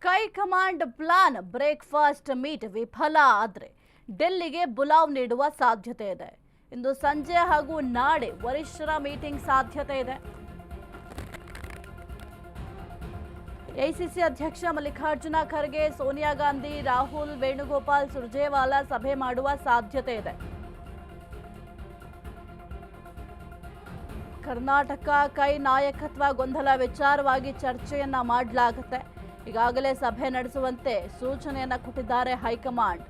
High command plan breakfast meet ವಿಫಲ ಆದರೆ ಡೆಲ್ಲಿಗೆ ಬುಲಾವ್ ನೀಡುವ ಸಾಧ್ಯತೆ ಇದೆ. ಇಂದು ಸಂಜೆ ಹಾಗೂ ನಾಳೆ ವರಿಷ್ಠರ ಮೀಟಿಂಗ್ ಸಾಧ್ಯತೆ ಇದೆ. ಎಐಸಿಸಿ ಅಧ್ಯಕ್ಷ ಮಲ್ಲಿಕಾರ್ಜುನ ಖರ್ಗೆ, ಸೋನಿಯಾ ಗಾಂಧಿ, ರಾಹುಲ್, ವೇಣುಗೋಪಾಲ್, ಸುರ್ಜೇವಾಲಾ ಸಭೆ ಮಾಡುವ ಸಾಧ್ಯತೆ ಇದೆ. ಕರ್ನಾಟಕ ಕೈ ನಾಯಕತ್ವ ಗೊಂದಲ ವಿಚಾರವಾಗಿ ಚರ್ಚೆಯನ್ನ ಮಾಡಲಾಗುತ್ತೆ. ಈಗಾಗಲೇ ಸಭೆ ನಡೆಸುವಂತೆ ಸೂಚನೆಯನ್ನ ಕೊಟ್ಟಿದ್ದಾರೆ ಹೈಕಮಾಂಡ್.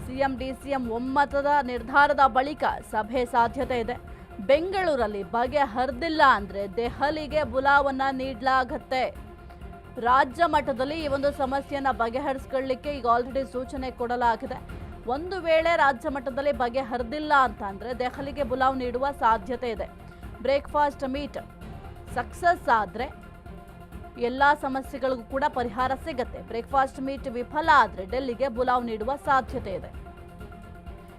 ಸಿಎಂ ಡಿಸಿಎಂ ಒಮ್ಮತದ ನಿರ್ಧಾರದ ಬಳಿಕ ಸಭೆ ಸಾಧ್ಯತೆ ಇದೆ. ಬೆಂಗಳೂರಲ್ಲಿ ಬಗೆಹರಿದಿಲ್ಲ ಅಂದ್ರೆ ದೆಹಲಿಗೆ ಬುಲಾವನ್ನ ನೀಡಲಾಗುತ್ತೆ. ರಾಜ್ಯ ಮಟ್ಟದಲ್ಲಿ ಈ ಒಂದು ಸಮಸ್ಯೆಯನ್ನ ಬಗೆಹರಿಸಿಕೊಳ್ಳಲಿಕ್ಕೆ ಈಗ ಆಲ್ರೆಡಿ ಸೂಚನೆ ಕೊಡಲಾಗಿದೆ. ಒಂದು ವೇಳೆ ರಾಜ್ಯ ಮಟ್ಟದಲ್ಲಿ ಬಗೆಹರಿದಿಲ್ಲ ಅಂತ ಅಂದ್ರೆ ದೆಹಲಿಗೆ ಬುಲಾವ್ ನೀಡುವ ಸಾಧ್ಯತೆ ಇದೆ. ಬ್ರೇಕ್ಫಾಸ್ಟ್ ಮೀಟ್ ಸಕ್ಸಸ್ ಆದ್ರೆ ಎಲ್ಲ ಸಮಸ್ಯೆಗಳಿಗೂ ಕೂಡ ಪರಿಹಾರ ಸಿಗುತ್ತೆ. ಬ್ರೇಕ್ಫಾಸ್ಟ್ ಮೀಟ್ ವಿಫಲ ಆದರೆ ಡೆಲ್ಲಿಗೆ ಬುಲಾವ್ ನೀಡುವ ಸಾಧ್ಯತೆ ಇದೆ.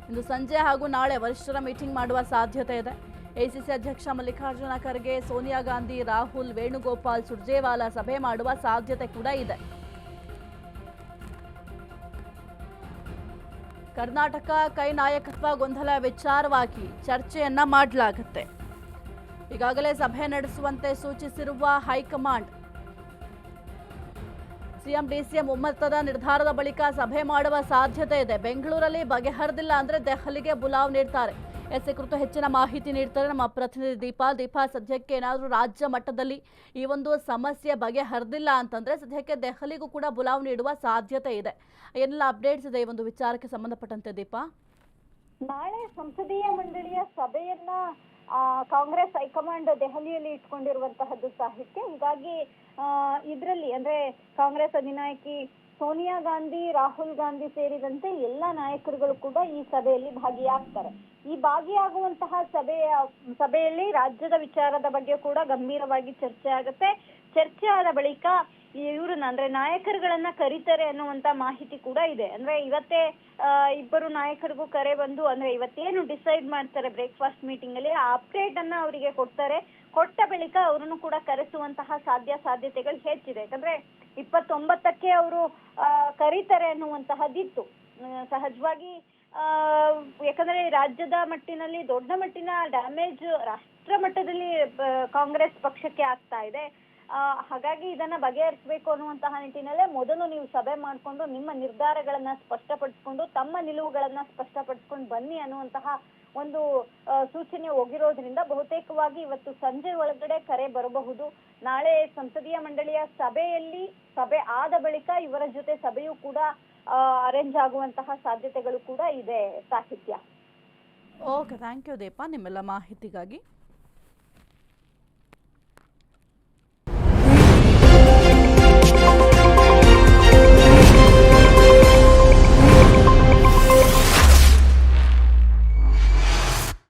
ಇಂದು ಸಂಜೆ ಹಾಗೂ ನಾಳೆ ವರಿಷ್ಠರ ಮೀಟಿಂಗ್ ಮಾಡುವ ಸಾಧ್ಯತೆ ಇದೆ. ಎಐಸಿಸಿ ಅಧ್ಯಕ್ಷ ಮಲ್ಲಿಕಾರ್ಜುನ ಖರ್ಗೆ, ಸೋನಿಯಾ ಗಾಂಧಿ, ರಾಹುಲ್, ವೇಣುಗೋಪಾಲ್, ಸುರ್ಜೇವಾಲಾ ಸಭೆ ಮಾಡುವ ಸಾಧ್ಯತೆ ಕೂಡ ಇದೆ. ಕರ್ನಾಟಕ ಕೈ ನಾಯಕತ್ವ ಗೊಂದಲ ವಿಚಾರವಾಗಿ ಚರ್ಚೆಯನ್ನ ಮಾಡಲಾಗುತ್ತೆ. ಈಗಾಗಲೇ ಸಭೆ ನಡೆಸುವಂತೆ ಸೂಚಿಸಿರುವ ಹೈಕಮಾಂಡ್. ಸಿಎಂ ಡಿಸಿಎಂ ಒಮ್ಮತದ ನಿರ್ಧಾರದ ಬಳಿಕ ಸಭೆ ಮಾಡುವ ಸಾಧ್ಯತೆ ಇದೆ. ಬೆಂಗಳೂರಲ್ಲಿ ಬಗೆಹರಿದಿಲ್ಲ ಅಂದ್ರೆ ದೆಹಲಿಗೆ ಬುಲಾವ್ ನೀಡ್ತಾರೆ. ಈ ಕುರಿತು ಹೆಚ್ಚಿನ ಮಾಹಿತಿ ನೀಡ್ತಾರೆ ನಮ್ಮ ಪ್ರತಿನಿಧಿ ದೀಪಾ. ಸದ್ಯಕ್ಕೆ ಏನಾದರೂ ರಾಜ್ಯ ಮಟ್ಟದಲ್ಲಿ ಈ ಒಂದು ಸಮಸ್ಯೆ ಬಗೆಹರಿದಿಲ್ಲ ಅಂತಂದ್ರೆ ಸದ್ಯಕ್ಕೆ ದೆಹಲಿಗೂ ಕೂಡ ಬುಲಾವ್ ನೀಡುವ ಸಾಧ್ಯತೆ ಇದೆ. ಏನೆಲ್ಲ ಅಪ್ಡೇಟ್ಸ್ ಇದೆ ಈ ಒಂದು ವಿಚಾರಕ್ಕೆ ಸಂಬಂಧಪಟ್ಟಂತೆ ದೀಪಾ? ನಾಳೆ ಸಂಸದೀಯ ಮಂಡಳಿಯ ಸಭೆಯನ್ನ ಕಾಂಗ್ರೆಸ್ ಹೈಕಮಾಂಡ್ ದೆಹಲಿಯಲ್ಲಿ ಇಟ್ಕೊಂಡಿರುವಂತಹದ್ದು ಸಾಹಿತ್ಯ. ಹೀಗಾಗಿ ಇದರಲ್ಲಿ ಅಂದ್ರೆ ಕಾಂಗ್ರೆಸ್ ಅಧಿನಾಯಕಿ ಸೋನಿಯಾ ಗಾಂಧಿ, ರಾಹುಲ್ ಗಾಂಧಿ ಸೇರಿದಂತೆ ಎಲ್ಲ ನಾಯಕರುಗಳು ಕೂಡ ಈ ಸಭೆಯಲ್ಲಿ ಭಾಗಿಯಾಗ್ತಾರೆ. ಈ ಭಾಗಿಯಾಗುವಂತಹ ಸಭೆಯಲ್ಲಿ ರಾಜ್ಯದ ವಿಚಾರದ ಬಗ್ಗೆ ಕೂಡ ಗಂಭೀರವಾಗಿ ಚರ್ಚೆ ಆಗುತ್ತೆ. ಚರ್ಚೆ ಆದ ಬಳಿಕ ಇವ್ರನ್ನ ಅಂದ್ರೆ ನಾಯಕರುಗಳನ್ನ ಕರೀತಾರೆ ಅನ್ನುವಂತ ಮಾಹಿತಿ ಕೂಡ ಇದೆ. ಅಂದ್ರೆ ಇವತ್ತೇ ಇಬ್ಬರು ನಾಯಕರಿಗೂ ಕರೆ ಬಂದು ಅಂದ್ರೆ ಇವತ್ತೇನು ಡಿಸೈಡ್ ಮಾಡ್ತಾರೆ ಬ್ರೇಕ್ಫಾಸ್ಟ್ ಮೀಟಿಂಗ್ ಅಲ್ಲಿ ಆ ಅಪ್ಡೇಟ್ ಅನ್ನ ಅವರಿಗೆ ಕೊಡ್ತಾರೆ. ಕೊಟ್ಟ ಬಳಿಕ ಅವರನ್ನು ಕೂಡ ಕರೆಸುವಂತಹ ಸಾಧ್ಯತೆಗಳು ಹೆಚ್ಚಿದೆ. ಯಾಕಂದ್ರೆ 29ಕ್ಕೆ ಅವರು ಕರೀತಾರೆ ಅನ್ನುವಂತಹದ್ದಿತ್ತು. ಸಹಜವಾಗಿ ಯಾಕಂದ್ರೆ ರಾಜ್ಯದ ಮಟ್ಟಿನಲ್ಲಿ ದೊಡ್ಡ ಮಟ್ಟಿನ ಡ್ಯಾಮೇಜ್ ರಾಷ್ಟ್ರ ಮಟ್ಟದಲ್ಲಿ ಕಾಂಗ್ರೆಸ್ ಪಕ್ಷಕ್ಕೆ ಆಗ್ತಾ ಇದೆ. ಹಾಗಾಗಿ ಇದನ್ನ ಬಗೆಹರಿಸಬೇಕು ಅನ್ನುವಂತಹ ನಿಟ್ಟಿನಲ್ಲೇ ಮೊದಲು ನೀವು ಸಭೆ ಮಾಡಿಕೊಂಡು ನಿಮ್ಮ ನಿರ್ಧಾರಗಳನ್ನ ಸ್ಪಷ್ಟಪಡಿಸಿಕೊಂಡು ತಮ್ಮ ನಿಲುವುಗಳನ್ನ ಸ್ಪಷ್ಟಪಡಿಸ್ಕೊಂಡು ಬನ್ನಿ ಅನ್ನುವಂತಹ ಒಂದು ಸೂಚನೆ ಹೋಗಿರೋದ್ರಿಂದ ಬಹುತೇಕವಾಗಿ ಇವತ್ತು ಸಂಜೆ ಒಳಗಡೆ ಕರೆ ಬರಬಹುದು. ನಾಳೆ ಸಂಸದೀಯ ಮಂಡಳಿಯ ಸಭೆ ಆದ ಬಳಿಕ ಇವರ ಜೊತೆ ಸಭೆಯೂ ಕೂಡ ಅರೇಂಜ್ ಆಗುವಂತಹ ಸಾಧ್ಯತೆಗಳು ಕೂಡ ಇದೆ ಸಾಹಿತ್ಯ. ಓಕೆ, ಥ್ಯಾಂಕ್ ಯು ದೀಪಾ ನಿಮ್ಮೆಲ್ಲ ಮಾಹಿತಿಗಾಗಿ.